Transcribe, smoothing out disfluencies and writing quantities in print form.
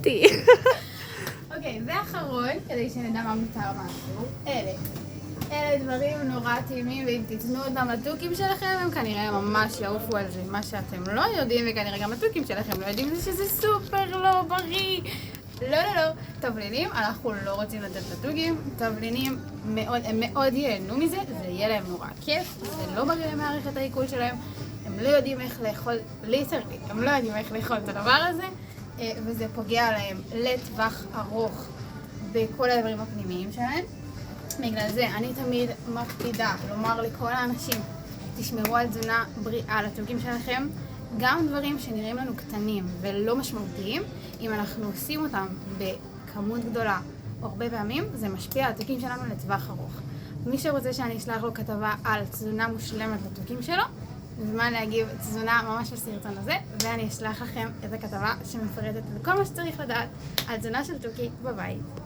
אותי. אוקיי, ואחרון, כדי שנדע מה מותר משהו, אלה דברים נורא טעימים, ואם תתנו אותם לתוכים שלכם, הם כנראה ממש יעופו על זה. מה שאתם לא יודעים, וכנראה גם התוכים שלכם לא יודעים, זה שזה סופר לא בריא. לא. תבלינים, אנחנו לא רוצים לתת לתוכים. תבלינים, הם מאוד ייהנו מזה, זה יהיה להם נורא כיף, זה לא בריא למערכת העיכול שלהם. הם לא יודעים איך לאכול, ליטרלי, הם לא יודעים איך לאכול את הדבר הזה, וזה פוגע להם לטווח ארוך בכל הדברים הפנימיים שלהם. בגלל זה אני תמיד מקפידה לומר לכל האנשים, תשמרו על תזונה בריאה לתוכים שלכם, גם דברים שנראים לנו קטנים ולא משמעותיים, אם אנחנו עושים אותם בכמות גדולה או הרבה פעמים, זה משפיע על התוכים שלנו לטווח ארוך. מי שרוצה שאני אשלח לו כתבה על תזונה מושלמת לתוכים שלו, זמן להגיב תזונה ממש בסרטון הזה, ואני אשלח לכם את הכתבה שמפרטת את כל מה שצריך לדעת על תזונה של תוכי בבית.